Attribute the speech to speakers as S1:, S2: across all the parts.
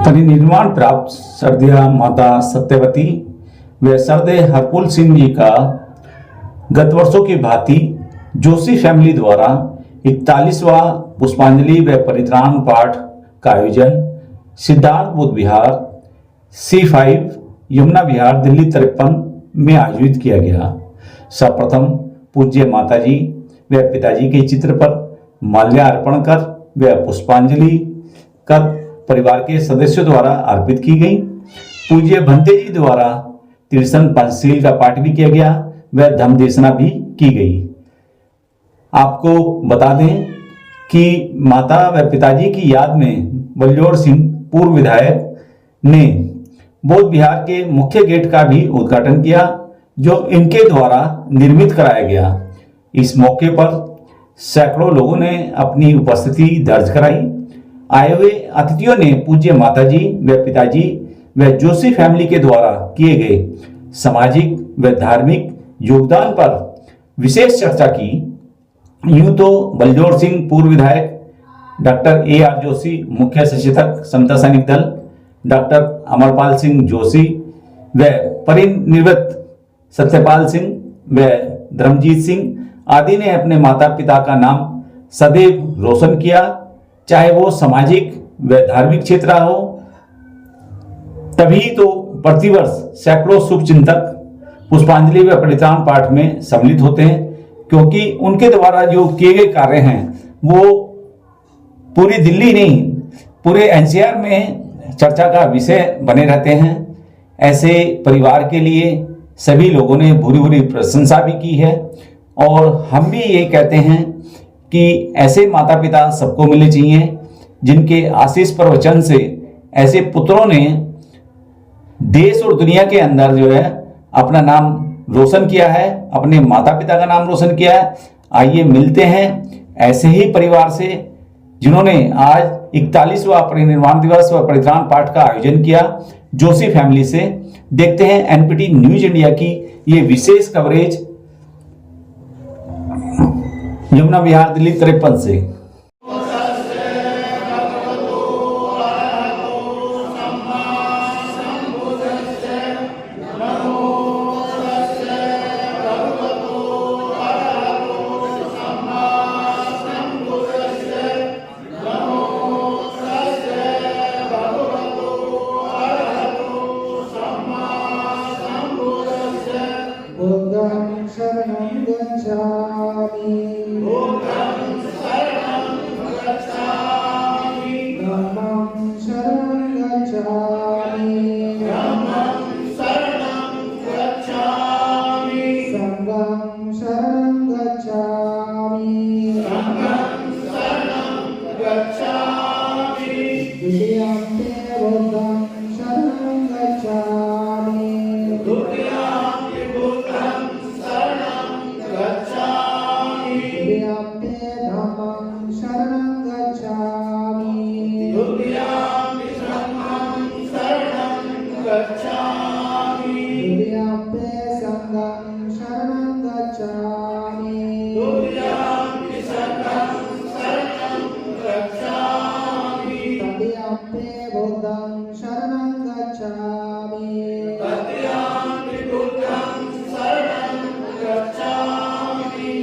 S1: परिनिर्वाण प्राप्त श्रद्धेय माता सत्यवती व श्रद्धेय हरकुल सिंह जी का गत वर्षों की भांति जोशी फैमिली द्वारा 41वां पुष्पांजलि व परित्राण पाठ का आयोजन सिद्धार्थ बुद्ध विहार C5 यमुना विहार दिल्ली 53 में आयोजित किया गया। सर्वप्रथम पूज्य माताजी व पिताजी के चित्र पर माल्यार्पण कर व पुष्पांजलि कर परिवार के सदस्यों द्वारा अर्पित की गई। पूज्य भंते जी द्वारा त्रिसन पंचशील का पाठ भी किया गया व धम्म देशना भी की गई। आपको बता दें कि माता व पिताजी की याद में बलजोर सिंह पूर्व विधायक ने बौद्ध विहार के मुख्य गेट का भी उद्घाटन किया, जो इनके द्वारा निर्मित कराया गया। इस मौके पर सैकड़ों लोगों ने अपनी उपस्थिति दर्ज कराई। आए हुए अतिथियों ने पूज्य माताजी व पिताजी व जोशी फैमिली के द्वारा किए गए सामाजिक व धार्मिक योगदान पर विशेष चर्चा की। यूं तो बलजोर सिंह पूर्व विधायक, डॉक्टर AR जोशी मुख्य सचेतक समता सैनिक दल, डॉक्टर अमरपाल सिंह जोशी व परिनिवृत्त सत्यपाल सिंह व धर्मजीत सिंह आदि ने अपने माता पिता का नाम सदैव रोशन किया, चाहे वो सामाजिक व धार्मिक क्षेत्र हो। तभी तो प्रतिवर्ष सैकड़ों शुभचिंतक पुष्पांजलि व परित्राण पाठ में सम्मिलित होते हैं, क्योंकि उनके द्वारा जो किए गए कार्य हैं वो पूरी दिल्ली नहीं, पूरे NCR में चर्चा का विषय बने रहते हैं। ऐसे परिवार के लिए सभी लोगों ने भूरी भूरी प्रशंसा भी की है, और हम भी ये कहते हैं कि ऐसे माता पिता सबको मिलने चाहिए, जिनके आशीष प्रवचन से ऐसे पुत्रों ने देश और दुनिया के अंदर जो है अपना नाम रोशन किया है, अपने माता पिता का नाम रोशन किया है। आइए मिलते हैं ऐसे ही परिवार से जिन्होंने आज 41वां परिनिर्वाण दिवस व परित्राण पाठ का आयोजन किया, जोशी फैमिली से। देखते हैं NPT न्यूज इंडिया की ये विशेष कवरेज यमुना विहार दिल्ली 53 से।
S2: बुद्धं शरणं गच्छामि, धम्मं शरणं गच्छामि, संघं शरणं गच्छामि, द्वितीयम्पि बुद्धं शरणं गच्छामि, द्वितीयम्पि धम्मं शरणं गच्छामि, द्वितीयम्पि संघं शरणं गच्छामि, तृतीयम्पि बुद्धं शरणं गच्छामि,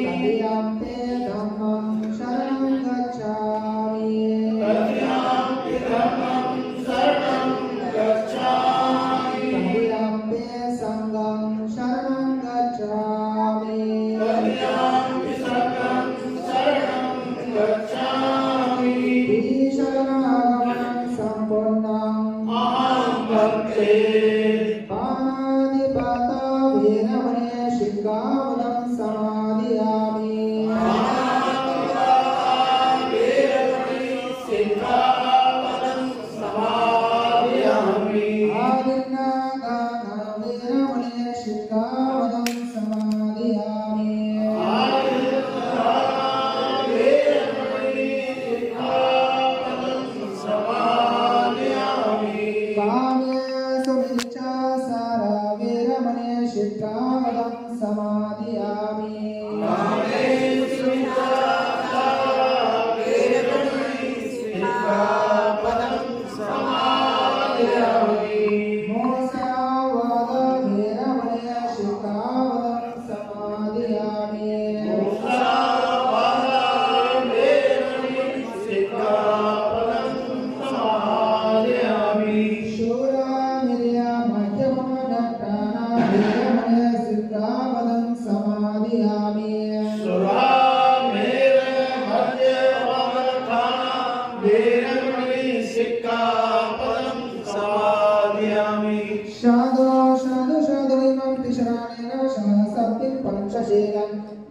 S2: तृतीयम्पि धम्मं शरणं गच्छामि, तृतीयम्पि संघं शरणं गच्छामि, शरणागमनं सम्पूर्णं पाणिपाता वीरमणे शिखावनं समादयामि, आदिन्नागानं वीरमणे शिखावनं समादयामि, कामे सुमिच्छ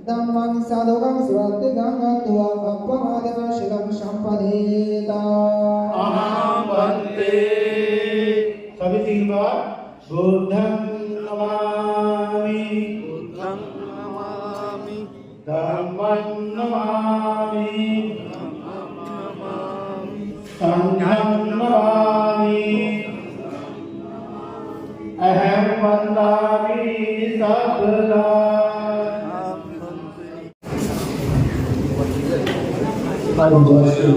S2: धम्मं साधुकं स्वात्तिकं गत्वा अपमादं शिलं संपदेता।
S3: अहं वन्दे सभी 3 बार बुद्धं नमामि धम्मं नमामि संघं नमामि अहं वन्दामि सकला।
S4: भारतवासी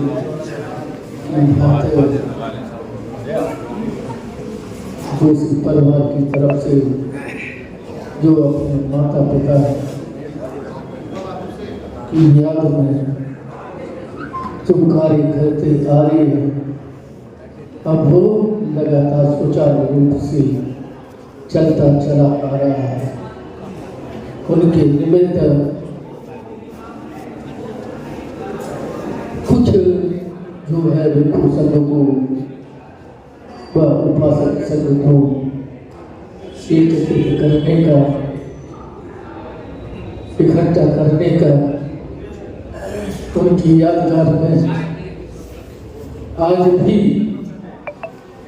S4: जोशी परिवार की तरफ से जो अपने माता पिता की याद में शुभ कार्य करते आ रहे हैं, अब वो लगातार सुचारू रूप से चलता चला आ रहा है। उनके निमित्त कुछ जो है भिक्षु संघ को व उपासक संघ को एकत्रित करने का, इकट्ठा करने का, उनकी यादगार में आज भी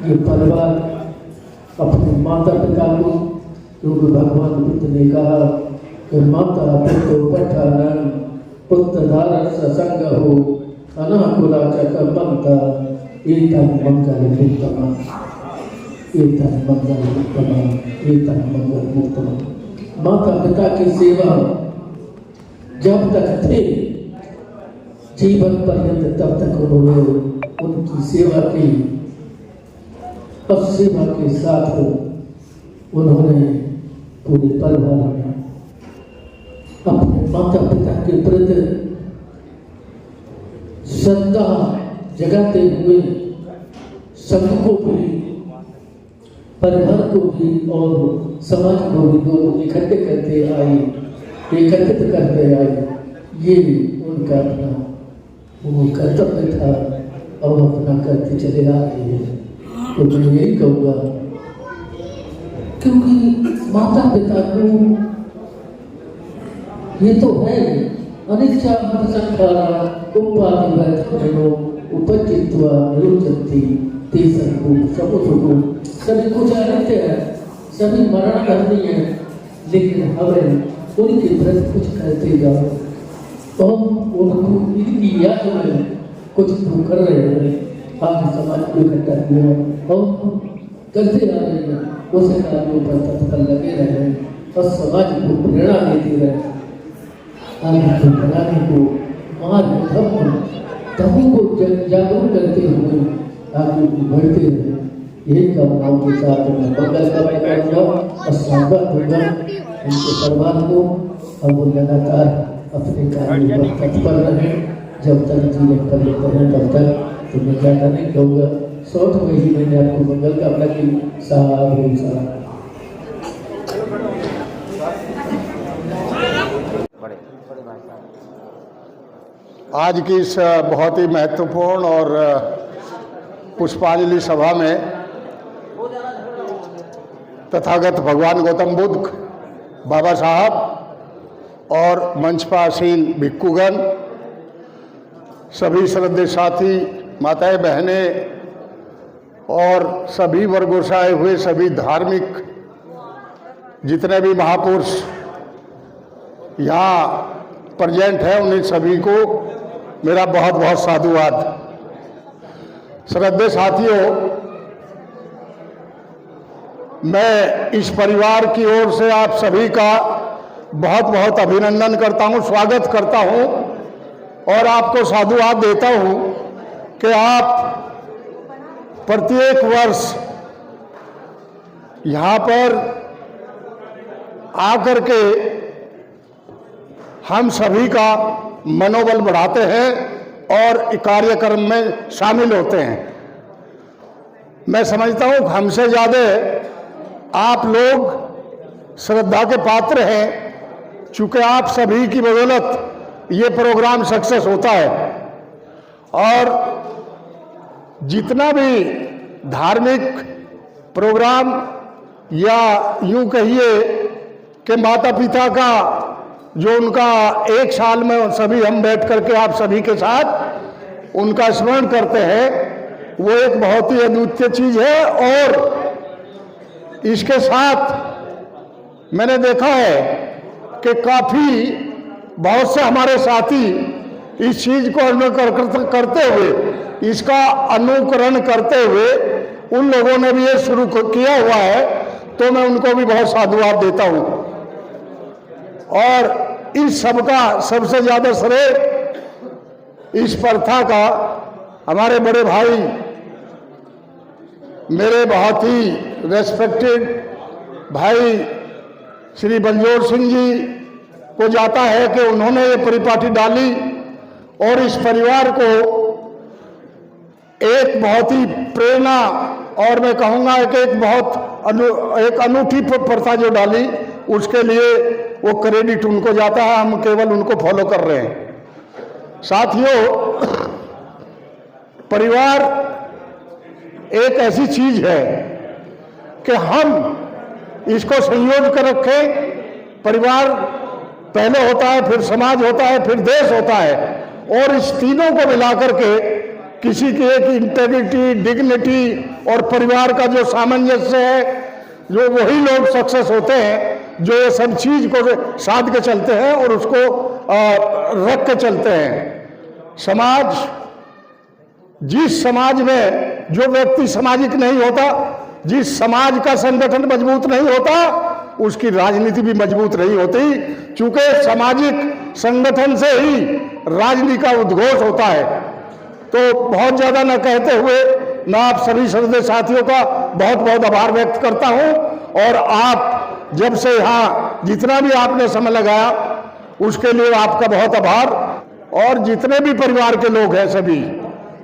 S4: ये परिवार अपने माता पिता को, जो भगवान बुद्ध ने कहा कि माता पिता पठानन पुत्र धारण ससंग हो अनाकुलाचक ममता एतन मंगल मुक्तम एतन मंगल मुक्तम एतन मंगल मुक्तम। माता पिता की सेवा जब तक थे जीवन पर्यंत तब तक उन्होंने उनकी सेवा की और सेवा के साथ उन्होंने पूरे परिवार में अपने माता पिता के प्रति श्रद्धा जगाते हुए संघ को भी, परिवार को भी और समाज को भी दोनों इकट्ठे करते आए, एकत्रित करते आए। ये उनका अपना वो कर्तव्य था और अपना करते चले आ रहे हैं। तो मैं यही कहूँगा, क्योंकि माता पिता को ये तो है अनिच्छा संखारा उपाधिवो उपचित्वा निरुचन्ति ते सर्वो समुसुको। सभी कुछ अनित्य है, सभी मरण करनी है, लेकिन हमें उनके प्रति कुछ करते जाओ। तो हम उनको इनकी याद में कुछ तो कर रहे हैं। आज समाज को इकट्ठा किया और करते आ रहे हैं, उसे कार्यों पर तत्पर लगे रहे और समाज को प्रेरणा देते रहे। आगे बनाने को मार्ग धर्म को जागरूक करते हुए आगे बढ़ते रहे। यही कामनाओं के साथ मैं मंगल कामना करूँगा और स्वागत दूंगा उनके परिवार को। और वो लगातार अपने कार्य पर तत्पर रहे, जब तक जीवन पर लेते हैं तब तक। तो मैं ज़्यादा नहीं कहूँगा, शॉर्ट में ही मैंने आपको मंगल कामना की। साधु साधु।
S5: आज की इस बहुत ही महत्वपूर्ण और पुष्पांजलि सभा में तथागत भगवान गौतम बुद्ध, बाबा साहब और मंच पर आसीन भिक्षुगण, सभी श्रद्धेय साथी, माताएं, बहनें और सभी वर्गों से आए हुए सभी धार्मिक जितने भी महापुरुष यहाँ प्रेजेंट है, उन्हें सभी को मेरा बहुत बहुत साधुवाद। श्रद्धेय साथियों, मैं इस परिवार की ओर से आप सभी का बहुत बहुत अभिनंदन करता हूं, स्वागत करता हूं और आपको साधुवाद देता हूं कि आप प्रत्येक वर्ष यहाँ पर आकर के हम सभी का मनोबल बढ़ाते हैं और कार्यक्रम में शामिल होते हैं। मैं समझता हूँ हमसे ज़्यादा आप लोग श्रद्धा के पात्र हैं, चूँकि आप सभी की बदौलत ये प्रोग्राम सक्सेस होता है। और जितना भी धार्मिक प्रोग्राम या यूं कहिए कि माता पिता का जो उनका एक साल में सभी हम बैठ करके आप सभी के साथ उनका स्मरण करते हैं, वो एक बहुत ही अद्वितीय चीज है। और इसके साथ मैंने देखा है कि काफी बहुत से हमारे साथी इस चीज को अनुकरण करते हुए, इसका अनुकरण करते हुए उन लोगों ने भी ये शुरू किया हुआ है, तो मैं उनको भी बहुत साधुवाद देता हूं। और इस सबका सबसे ज्यादा श्रेय इस प्रथा का हमारे बड़े भाई, मेरे बहुत ही रेस्पेक्टेड भाई श्री बलजोर सिंह जी को जाता है कि उन्होंने ये परिपाटी डाली और इस परिवार को एक बहुत ही प्रेरणा और मैं कहूँगा कि एक अनूठी प्रथा जो डाली, उसके लिए वो क्रेडिट उनको जाता है, हम केवल उनको फॉलो कर रहे हैं। साथियों, परिवार एक ऐसी चीज है कि हम इसको संयोज कर रखें। परिवार पहले होता है, फिर समाज होता है, फिर देश होता है, और इस तीनों को मिलाकर के किसी की एक इंटेग्रिटी, डिग्निटी और परिवार का जो सामंजस्य है, जो वही लोग सक्सेस होते हैं जो ये सब चीज को साध के चलते हैं और उसको रख के चलते हैं। समाज, जिस समाज में जो व्यक्ति सामाजिक नहीं होता, जिस समाज का संगठन मजबूत नहीं होता, उसकी राजनीति भी मजबूत नहीं होती, क्योंकि सामाजिक संगठन से ही राजनीति का उद्घोष होता है। तो बहुत ज्यादा न कहते हुए मैं आप सभी श्रद्धेय साथियों का बहुत बहुत आभार व्यक्त करता हूं। और आप जब से यहाँ जितना भी आपने समय लगाया उसके लिए आपका बहुत आभार। और जितने भी परिवार के लोग हैं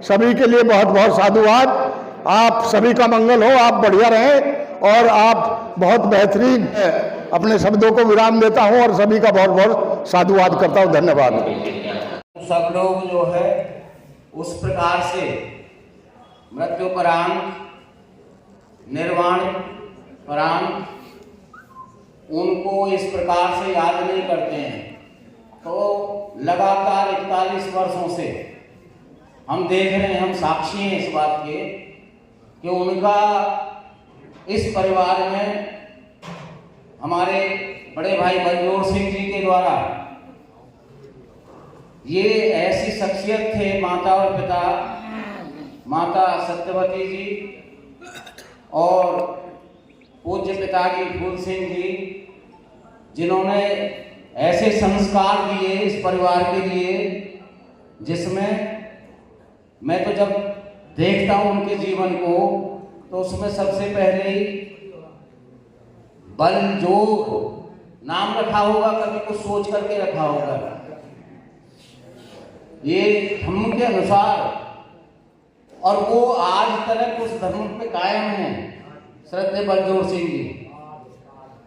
S5: सभी के लिए बहुत बहुत साधुवाद। आप सभी का मंगल हो, आप बढ़िया रहें और आप बहुत बेहतरीन है। अपने शब्दों को विराम देता हूं और सभी का बहुत बहुत साधुवाद करता हूं। धन्यवाद।
S6: सब लोग जो है उस प्रकार से मृत्युपरांत, निर्वाण परांत उनको इस प्रकार से याद नहीं करते हैं। तो लगातार 41 वर्षों से हम देख रहे हैं, हम साक्षी हैं इस बात के कि उनका इस परिवार में हमारे बड़े भाई बलजोर सिंह जी के द्वारा ये ऐसी शख्सियत थे, माता और पिता, माता सत्यवती जी और पूज्य पिताजी फूल सिंह जी, जिन्होंने ऐसे संस्कार दिए इस परिवार के लिए, जिसमें मैं तो जब देखता हूं उनके जीवन को तो उसमें सबसे पहले ही बलजोर नाम रखा होगा, कभी कुछ सोच करके रखा होगा। ये धर्म के अनुसार, और वो आज तक उस धर्म पे कायम है श्रद्धेय बलजोर सिंह जी।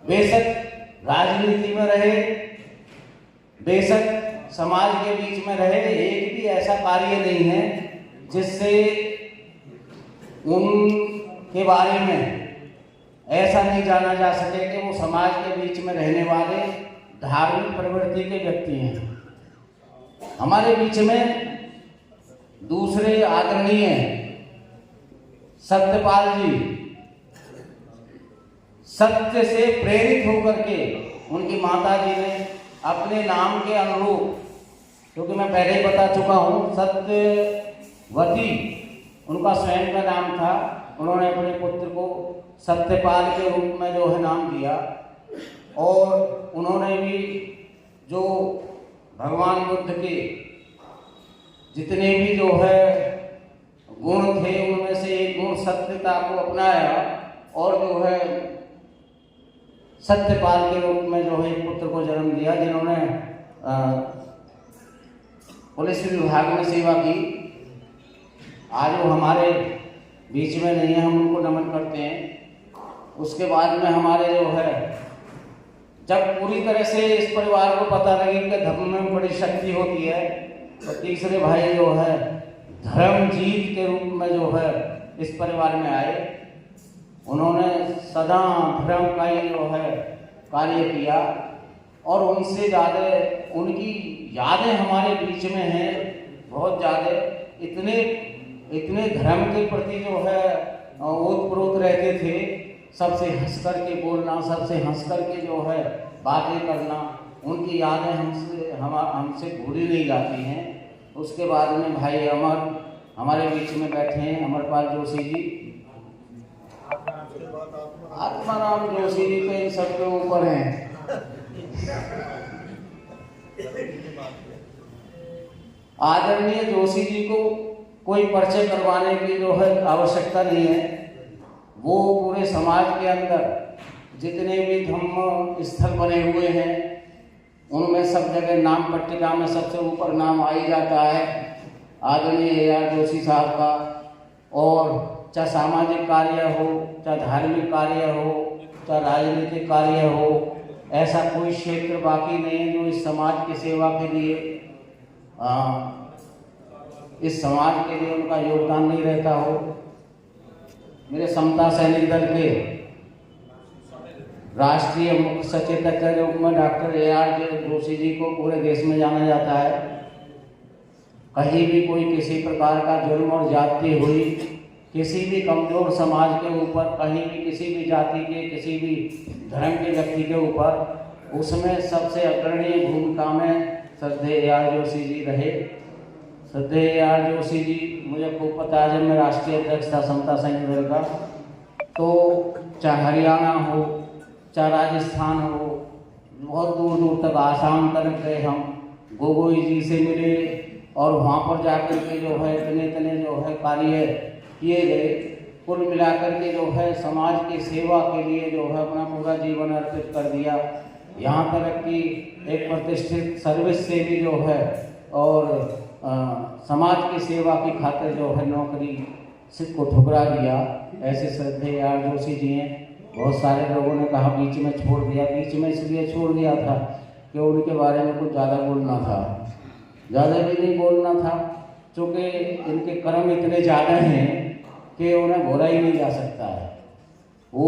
S6: बेशक राजनीति में रहे, बेशक समाज के बीच में रहे, एक भी ऐसा कार्य नहीं है जिससे उनके बारे में ऐसा नहीं जाना जा सके कि वो समाज के बीच में रहने वाले धार्मिक प्रवृत्ति के व्यक्ति हैं। हमारे बीच में दूसरे आदरणीय सत्यपाल जी, सत्य से प्रेरित होकर के उनकी माता जी ने अपने नाम के अनुरूप, क्योंकि मैं पहले ही बता चुका हूँ, सत्यवती उनका स्वयं का नाम था, उन्होंने अपने पुत्र को सत्यपाल के रूप में जो है नाम दिया। और उन्होंने भी जो भगवान बुद्ध के जितने भी जो है गुण थे, उनमें से एक गुण सत्यता को अपनाया और जो है सत्यपाल के रूप में जो है एक पुत्र को जन्म दिया, जिन्होंने पुलिस विभाग में सेवा की। आज वो हमारे बीच में नहीं है, हम उनको नमन करते हैं। उसके बाद में हमारे जो है जब पूरी तरह से इस परिवार को पता लगी कि धर्म में बड़ी शक्ति होती है, तो तीसरे भाई जो है धर्मजीत के रूप में जो है इस परिवार में आए। उन्होंने सदा धर्म का ही जो है कार्य किया और उनसे ज़्यादा उनकी यादें हमारे बीच में हैं बहुत ज़्यादा। इतने धर्म के प्रति जो है ओतप्रोत रहते थे, सबसे हंस कर के बोलना, सबसे हंस कर के जो है बातें करना, उनकी यादें हमसे भूली नहीं जाती हैं। उसके बाद में भाई अमर हमारे बीच में बैठे हैं, अमरपाल जोशी जी। आत्माराम जोशी जी तो इन सबके ऊपर हैं। आदरणीय जोशी जी को कोई परिचय करवाने की जो है आवश्यकता नहीं है। वो पूरे समाज के अंदर जितने भी धम्म स्थल बने हुए हैं उनमें सब जगह नाम पट्टिका में सबसे ऊपर नाम आ ही जाता है आदरणीय AR जोशी साहब का। और चाहे सामाजिक कार्य हो, चाहे धार्मिक कार्य हो, चाहे राजनीतिक कार्य हो, ऐसा कोई क्षेत्र बाकी नहीं है जो इस समाज की सेवा के लिए इस समाज के लिए उनका योगदान नहीं रहता हो। मेरे समता सैनिक दल के राष्ट्रीय मुख्य सचेतक के रूप में डॉक्टर AR जोशी जी को पूरे देश में जाना जाता है। कहीं भी कोई किसी प्रकार का जुर्म और जाति हुई, किसी भी कमजोर समाज के ऊपर, कहीं भी किसी भी जाति के, किसी भी धर्म के व्यक्ति के ऊपर, उसमें सबसे अग्रणी भूमिका में श्रद्धेय AR जोशी जी रहे। श्रद्धेय AR जोशी जी मुझे खूब पता है, जब मैं राष्ट्रीय अध्यक्ष था समता सैनिक दल का, तो चाहे हरियाणा हो, चाहे राजस्थान हो, बहुत दूर दूर तक आसाम तक गए हम, गोगोई जी से मिले और वहाँ पर जाकर के जो है इतने जो है कार्य किए गए। कुल मिलाकर के जो है समाज की सेवा के लिए जो है अपना पूरा जीवन अर्पित कर दिया। यहाँ तक कि एक प्रतिष्ठित सर्विस से भी जो है और समाज की सेवा की खातिर जो है नौकरी को ठुकरा दिया। ऐसे श्रद्धेय AR जोशी जी हैं। बहुत सारे लोगों ने कहा बीच में छोड़ दिया, बीच में इसलिए छोड़ दिया था कि उनके बारे में कुछ ज़्यादा बोलना था, ज़्यादा भी नहीं बोलना था, क्योंकि इनके कर्म इतने ज़्यादा हैं कि उन्हें भोला ही नहीं जा सकता है। वो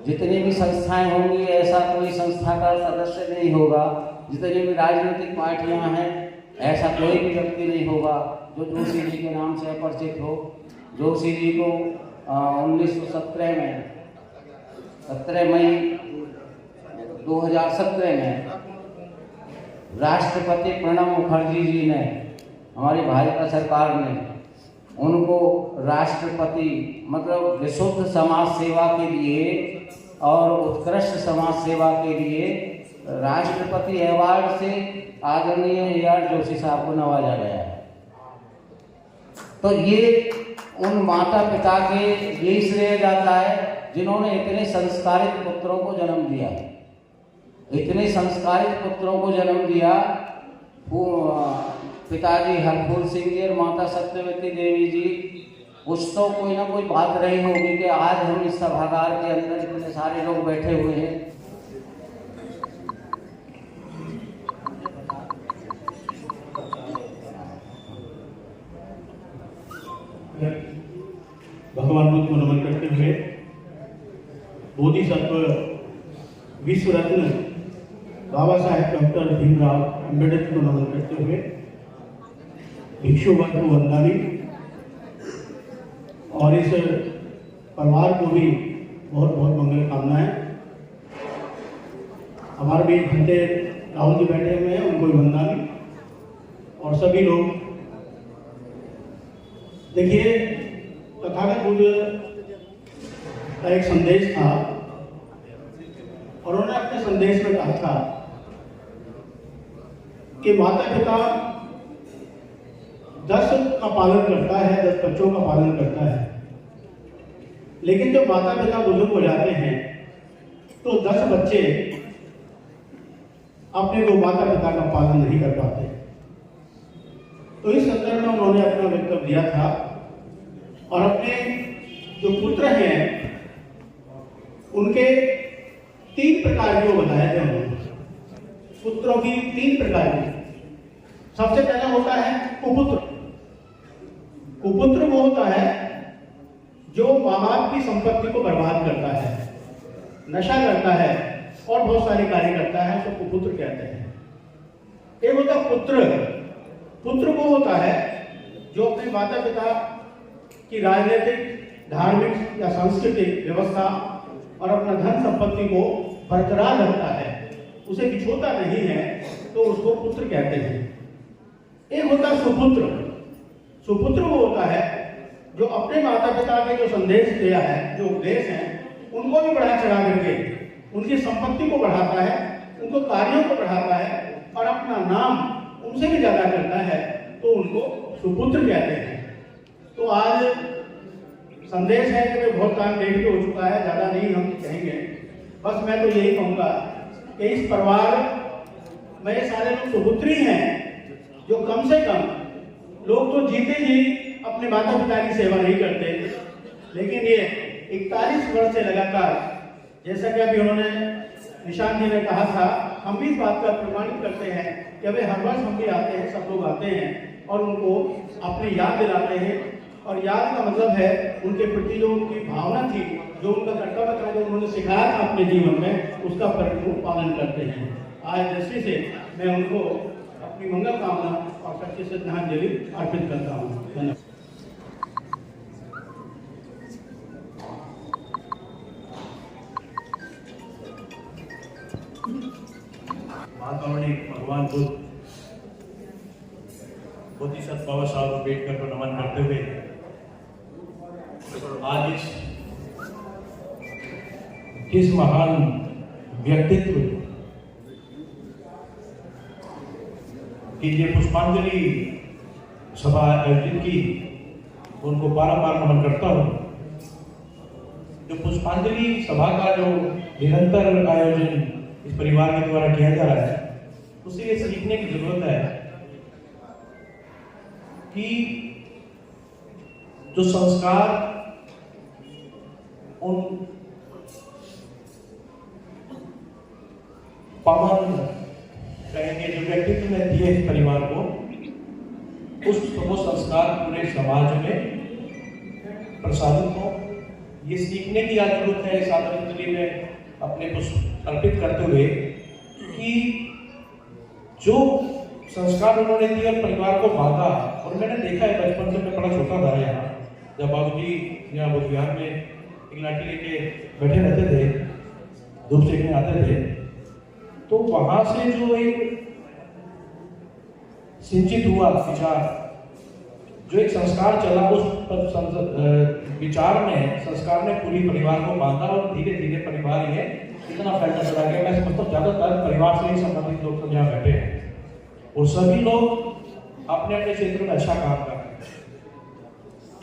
S6: जितनी भी संस्थाएं होंगी, ऐसा कोई संस्था का सदस्य नहीं होगा, जितनी भी राजनीतिक पार्टियां हैं, ऐसा कोई भी व्यक्ति नहीं होगा जो जोशी जी के नाम से अपरिचित हो। जोशी जी को 1917 में 17 मई 2017 में राष्ट्रपति प्रणब मुखर्जी जी ने, हमारी भाजपा सरकार ने उनको राष्ट्रपति मतलब विशुद्ध समाज सेवा के लिए और उत्कृष्ट समाज सेवा के लिए राष्ट्रपति अवार्ड से आदरणीय AR जोशी साहब को नवाजा गया है। तो ये उन माता पिता के लिए श्रेय जाता है जिन्होंने इतने संस्कारित पुत्रों को जन्म दिया, इतने संस्कारित पुत्रों को जन्म दिया। पिताजी हरफूल सिंह जी और माता सत्यवती देवी जी, कुछ तो कोई ना कोई बात रही होगी कि आज हम इस सभागार के अंदर इतने सारे लोग बैठे हुए हैं।
S3: भगवान बुद्ध को नमन करते हुए, बोधिसत्व विश्व रत्न बाबा साहेब डॉक्टर भीमराव अम्बेडकर को नमन करते हुए, भिक्षु वर्ग को वंदनी और इस परिवार को भी बहुत बहुत मंगल कामनाएं। हमारे भी घंटे राहुल जी बैठे हुए हैं, उनको भी वंदनी और सभी लोग। देखिए, तथागत बुद्ध का एक संदेश था और उन्होंने अपने संदेश में कहा था कि माता पिता 10 का पालन करता है, 10 बच्चों का पालन करता है, लेकिन जब माता पिता बुजुर्ग हो जाते हैं तो 10 बच्चे अपने दो माता पिता का पालन नहीं कर पाते। तो इस संदर्भ में उन्होंने अपना वक्तव्य दिया था और अपने जो पुत्र हैं उनके 3 प्रकार के वो बताए थे उन्होंने। पुत्रों की 3 प्रकार की। सबसे पहला होता है कुपुत्र। कुपुत्र वो होता है जो माँ बाप की संपत्ति को बर्बाद करता है, नशा करता है और बहुत सारे कार्य करता है, तो कुपुत्र कहते हैं। एक होता पुत्र। पुत्र वो होता है जो अपने माता पिता की राजनीतिक, धार्मिक या सांस्कृतिक व्यवस्था और अपना धन संपत्ति को बरकरार रखता है, उसे बिछोता नहीं है, तो उसको पुत्र कहते हैं। एक होता है सुपुत्र। सुपुत्र वो होता है जो अपने माता पिता के जो संदेश दिया है, जो उपदेश है, उनको भी बढ़ा चढ़ा करके उनकी संपत्ति को बढ़ाता है, उनको कार्यों को बढ़ाता है और अपना नाम उनसे भी ज्यादा करता है, तो उनको सुपुत्र कहते हैं। तो आज संदेश है कि बहुत टाइम लेट के हो चुका है, ज्यादा नहीं हम कहेंगे। बस मैं तो यही कहूँगा कि इस परिवार में ये सारे लोग सुपुत्री हैं जो कम से कम, लोग तो जीते जी अपने माता पिता की सेवा नहीं करते, लेकिन ये 41 वर्ष से लगातार, जैसा कि अभी उन्होंने निशान जी ने कहा था, हम भी इस बात का प्रमाणित करते हैं कि अभी हर वर्ष हम भी आते हैं, सब लोग आते हैं और उनको अपनी याद दिलाते हैं। और याद का मतलब है उनके प्रति जो उनकी भावना थी, जो उनका कर्तव्य था, जो उन्होंने सिखाया था अपने जीवन में, उसका परिपूर्ण पालन करते हैं। आज दृष्टि से मैं उनको अपनी मंगल कामना और सच्ची श्रद्धांजलि अर्पित करता हूँ। धन्यवाद।
S7: महात्मा भगवान बुद्ध, बोधिसत्व बाबा साहब अम्बेडकर को नमन करते हुए आज इस महान व्यक्तित्व की ये पुष्पांजलि सभा आयोजित की, उनको बार-बार नमन करता हूँ। जो पुष्पांजलि सभा का जो निरंतर आयोजन इस परिवार के द्वारा किया जा रहा है, उससे ये सीखने की जरूरत है कि जो संस्कार उन पावन कहेंगे जो व्यक्तित्व ने दिए इस परिवार को, वो संस्कार पूरे समाज में प्रसारित हो, ये सीखने की आज जरूरत है। इस आदरांजलि में अपने पुष्प अर्पित करते हुए कि जो संस्कार उन्होंने दिए और परिवार को बांधा, और मैंने देखा है बचपन से, मैं बड़ा छोटा था यहाँ, जब बाबूजी यहाँ बुद्ध विहार में एक लाठी लेके बैठे रहते थे, धूप सेकने आते थे, तो वहां से जो एक सिंचित हुआ विचार, जो एक संस्कार चला, उस विचार में, संस्कार ने पूरी परिवार को बांधा और धीरे धीरे परिवार ये इतना फैलता चला गया। मैं समझता हूँ ज्यादातर परिवार से ही संबंधित लोग सब यहाँ बैठे हैं और सभी लोग अपने अपने क्षेत्र में अच्छा काम कर रहे हैं।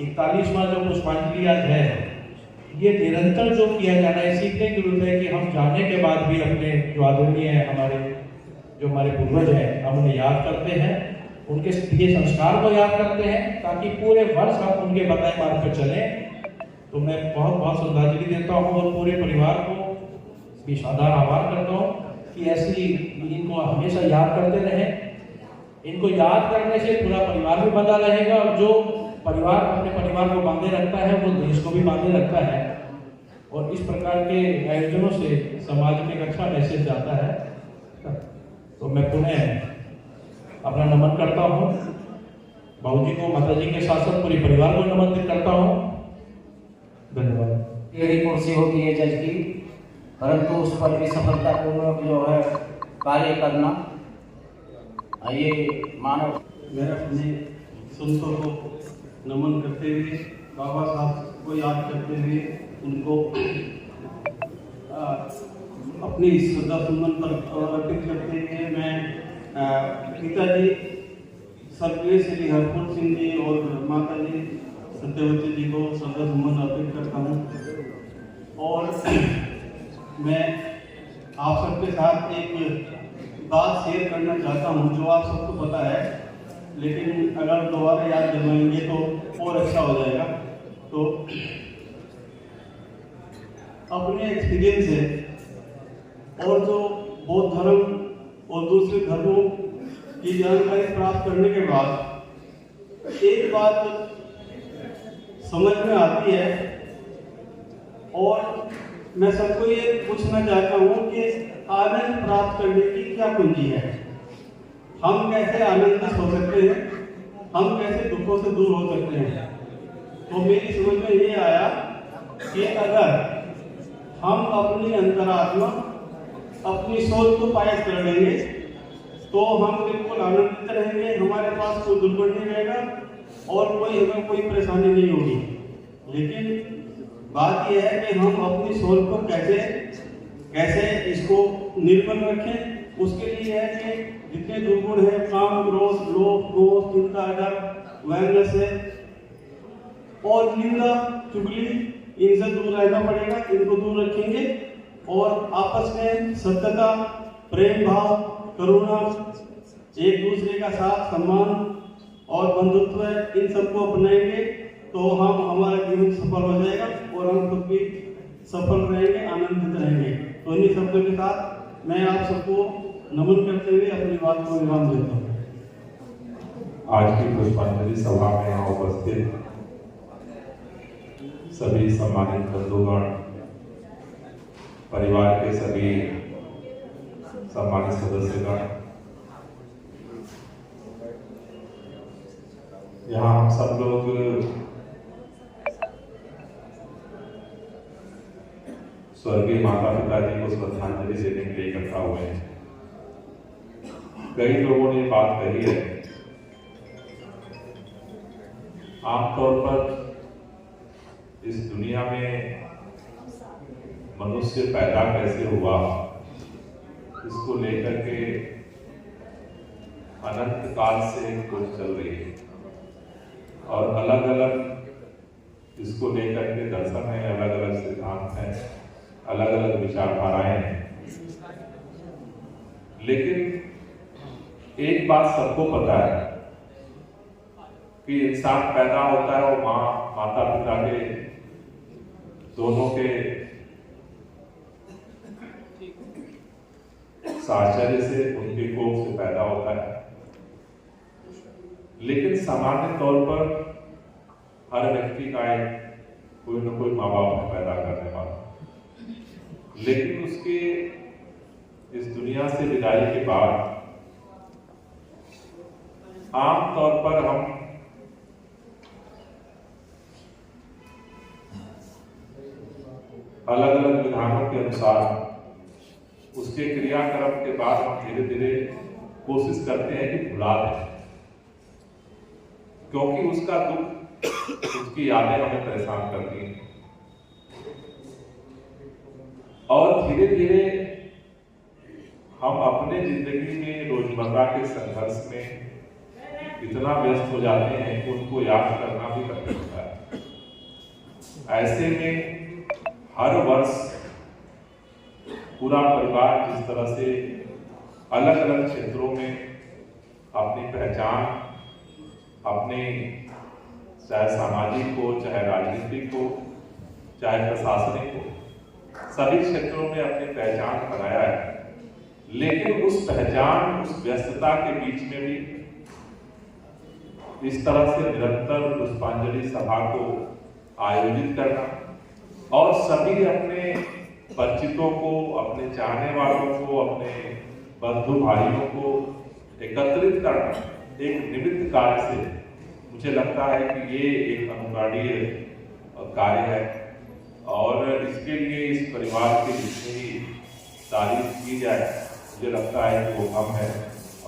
S7: 41वां जो पुष्पांजलि आज है, ये निरंतर जो किया जाना है, सीखने की जरूरत है कि हम जाने के बाद भी अपने जो आदरणीय है, हमारे पूर्वज हैं, हम उन्हें याद करते हैं, उनके दिए संस्कार को याद करते हैं, ताकि पूरे वर्ष हम उनके बताए मार्ग पर चलें। तो मैं बहुत बहुत श्रद्धांजलि देता हूँ और पूरे परिवार को भी शानदार आभार करता हूँ कि ऐसी इनको हमेशा याद करते रहें। इनको याद करने से पूरा परिवार भी बंधा रहेगा और जो परिवार अपने परिवार को बांधे रखता है, वो देश को भी बांधे रखता है। और इस प्रकार के आयोजनों से समाज में एक अच्छा मैसेज जाता है। तो मैं पुनः अपना नमन करता हूँ बाबूजी को, माताजी के साथ साथ पूरे परिवार को नमन करता हूँ। धन्यवाद।
S6: यही कुर्सी होती है जज की, परंतु उस पर भी सफलतापूर्वक जो है कार्य करना, ये मानव।
S8: मैं अपने संतों को नमन करते हुए, बाबा साहब को याद करते हुए, उनको अपनी श्रद्धा सुमन पर अर्पित करते हुए मैं पिताजी स्वर्गीय श्री हरपुर सिंह जी और माताजी सत्यवती जी को श्रद्धा सुमन अर्पित करता हूँ। मैं आप सबके साथ एक बात शेयर करना चाहता हूँ जो आप सबको पता है, लेकिन अगर दोबारा याद दिलवाएंगे तो और अच्छा हो जाएगा। तो अपने एक्सपीरियंस से और जो बौद्ध धर्म और दूसरे धर्मों की जानकारी प्राप्त करने के बाद एक बात समझ में आती है, और मैं सबको ये पूछना चाहता हूँ कि आनंद प्राप्त करने की क्या कुंजी है। हम कैसे आनंदित हो सकते हैं, हम कैसे दुखों से दूर हो सकते हैं। तो मेरी समझ में ये आया कि अगर हम अपनी अंतरात्मा, अपनी सोच को पायस कर लेंगे तो हम बिल्कुल आनंदित रहेंगे, हमारे पास कोई दुर्गुण नहीं रहेगा और हमें कोई परेशानी नहीं होगी। लेकिन बात यह है कि हम अपनी सोच को कैसे इसको निर्मल रखें। उसके लिए है कि जितने दुर्गुण है, काम, क्रोध, लोभ, मोह, चिंता, डर, वैमनस्य है और निंदा, चुगली, इनसे दूर रहना पड़ेगा। इनको दूर रखेंगे और आपस में सत्यता, प्रेम भाव, करुणा, एक दूसरे का साथ, सम्मान और बंधुत्व इन सबको अपनाएंगे तो हमारा जीवन सफल हो जाएगा और हम खुद भी सफल रहेंगे, आनंदित रहेंगे। तो इन्हीं शब्दों के साथ मैं आप सबको नमन करते हुए अपनी बात को विराम देता हूँ।
S9: आज की पुष्पांजलि सभा में यहाँ उपस्थित सभी सम्मानित बंधुगण, परिवार के सभी सम्मानित सदस्यगण, यहाँ हम सब लोग स्वर्गीय माता पिता जी को श्रद्धांजलि देने के लिए इकट्ठा हुए हैं। कई लोगों ने बात कही है, आमतौर पर इस दुनिया में मनुष्य पैदा कैसे हुआ, इसको लेकर के अनंत काल से खोज चल रही है और अलग अलग इसको लेकर के दर्शन है, अलग अलग सिद्धांत हैं, अलग अलग विचारधाराएं हैं। लेकिन एक बात सबको पता है कि इंसान पैदा होता है वो माता पिता के दोनों के साहचर्य से, उनके कोख से पैदा होता है। लेकिन सामान्य तौर पर हर व्यक्ति का एक कोई न कोई माँ बाप है पैदा करने वाला, लेकिन उसके इस दुनिया से विदाई के बाद आम तौर पर हम अलग अलग विधानों के अनुसार उसके क्रियाक्रम के बाद हम धीरे धीरे कोशिश करते हैं कि भुला दें, क्योंकि उसका दुख, उसकी यादें हमें परेशान करती हैं। और धीरे धीरे हम अपने जिंदगी में रोजमर्रा के संघर्ष में इतना व्यस्त हो जाते हैं कि उनको याद करना भी कठिन होता है। ऐसे में हर वर्ष पूरा परिवार जिस तरह से अलग अलग क्षेत्रों में अपनी पहचान, अपने चाहे सामाजिक हो, चाहे राजनीतिक हो, चाहे प्रशासनिक हो, सभी क्षेत्रों में अपनी पहचान बनाया है। लेकिन उस पहचान, उस व्यस्तता के बीच में भी इस तरह से निरंतर पुष्पांजलि सभा को आयोजित करना और सभी अपने परिचितों को, अपने चाहने वालों को, अपने बंधु भाइयों को एकत्रित करना एक निमित्त कार्य से मुझे लगता है कि ये एक अनुकरणीय कार्य है और इसके लिए इस परिवार की जितनी भी तारीफ की जाए मुझे लगता है कि वो कम है।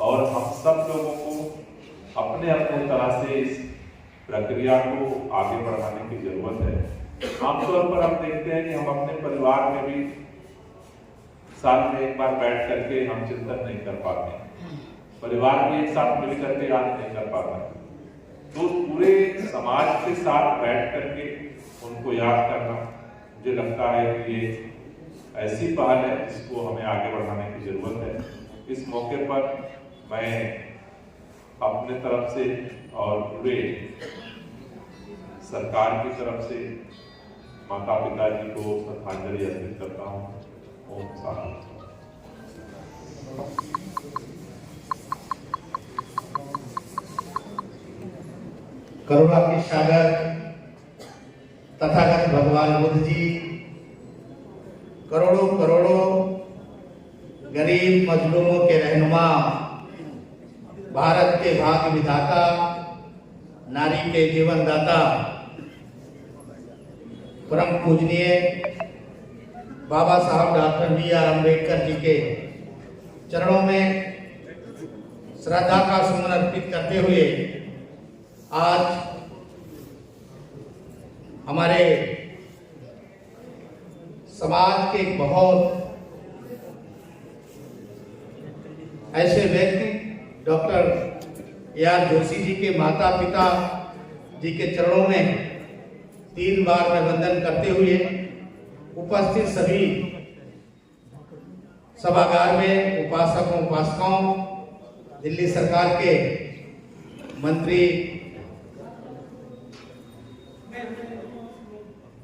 S9: और हम सब लोगों को अपने अपने तरह से इस प्रक्रिया को आगे बढ़ाने की जरूरत है। आमतौर पर हम देखते हैं कि हम अपने परिवार में भी साल में एक बार बैठ करके हम चिंतन नहीं कर पाते, परिवार भी एक साथ मिल करके याद नहीं कर पाता, तो पूरे समाज के साथ बैठ करके उनको याद करना मुझे लगता है कि ये ऐसी पहल है जिसको हमें आगे बढ़ाने की जरूरत है। इस मौके पर मैं अपने तरफ से और पूरे सरकार की तरफ से माता पिता जी को श्रद्धांजलि अर्पित करता हूँ। ओम शांति।
S3: करुणा के सागर तथागत भगवान बुद्ध जी करोड़ों करोड़ों गरीब मजलूमों के रहनुमा, भारत के भाग्य विधाता, नारी के जीवन दाता, परम पूजनीय बाबा साहब डॉक्टर B.R. अम्बेडकर जी के चरणों में श्रद्धा का सुमन अर्पित करते हुए आज हमारे समाज के बहुत ऐसे व्यक्ति डॉक्टर A.R. जोशी जी के माता पिता जी के चरणों में 3 बार मैं वंदन करते हुए उपस्थित सभी सभागार में उपासकों उपासकाओं, दिल्ली सरकार के मंत्री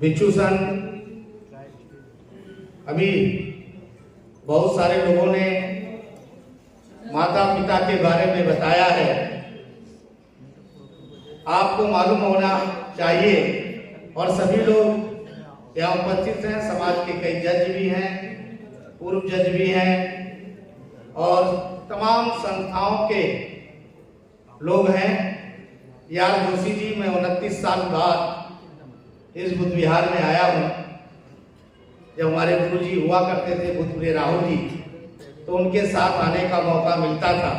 S3: बिच्छूसन, अभी बहुत सारे लोगों ने माता पिता के बारे में बताया है। आपको मालूम होना चाहिए और सभी लोग यहाँ उपस्थित हैं, समाज के कई जज भी हैं, पूर्व जज भी हैं और तमाम संस्थाओं के लोग हैं। यार जोशी जी, मैं 29 साल बाद इस बुद्ध विहार में आया हूँ। जब हमारे गुरु जी हुआ करते थे बुद्धप्रिय राहुल जी, तो उनके साथ आने का मौका मिलता था।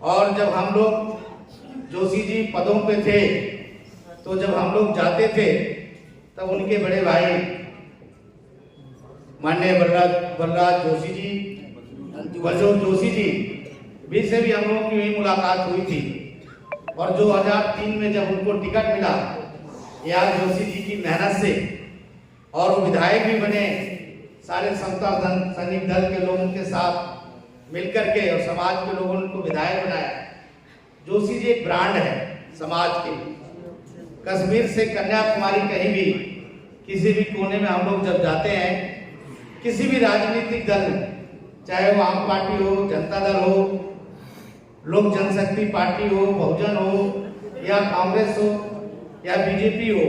S3: और जब हम लोग जोशी जी पदों पे थे, तो जब हम लोग जाते थे तब उनके बड़े भाई माननीय बलराज जोशी जी, बलजोत जोशी जी भी से भी हम लोगों की हुई मुलाकात हुई थी। और 2003 में जब उनको टिकट मिला यार जोशी जी की मेहनत से और वो विधायक भी बने, सारे समता सैनिक दल के लोगों के साथ मिलकर के और समाज के लोगों ने उनको विधायक बनाया। जोशी जी एक ब्रांड है समाज के। कश्मीर से कन्याकुमारी कहीं भी किसी भी कोने में हम लोग जब जाते हैं, किसी भी राजनीतिक दल, चाहे वो आम पार्टी हो, जनता दल हो, लोक जनशक्ति पार्टी हो, बहुजन हो या कांग्रेस हो या बीजेपी हो,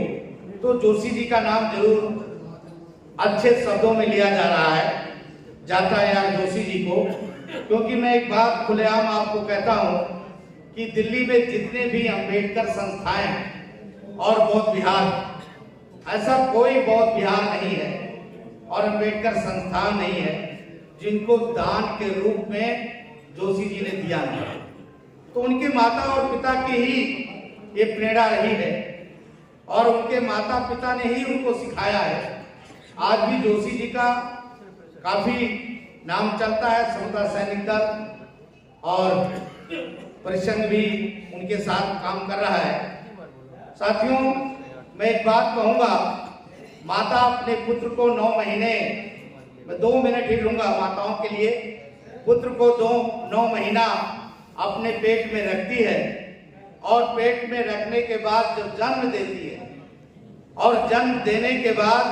S3: तो जोशी जी का नाम जरूर अच्छे शब्दों में लिया जा रहा है, जाता है यार जोशी जी को। क्योंकि मैं एक बात खुलेआम आपको कहता हूं कि दिल्ली में जितने भी अंबेडकर संस्थाएं और बौद्ध विहार, ऐसा कोई बौद्ध विहार नहीं है और अंबेडकर संस्थान नहीं है जिनको दान के रूप में जोशी जी ने दिया नहीं। तो उनके माता और पिता की ही ये प्रेरणा रही है और उनके माता पिता ने ही उनको सिखाया है। आज भी जोशी जी का काफी नाम चलता है, समता सैनिक दल और परिसंघ भी उनके साथ काम कर रहा है। साथियों, मैं एक बात कहूंगा, माता अपने पुत्र को 9 महीने, मैं 2 मिनट ही लूंगा माताओं के लिए, पुत्र को 9 महीना अपने पेट में रखती है और पेट में रखने के बाद जब जन्म देती है और जन्म देने के बाद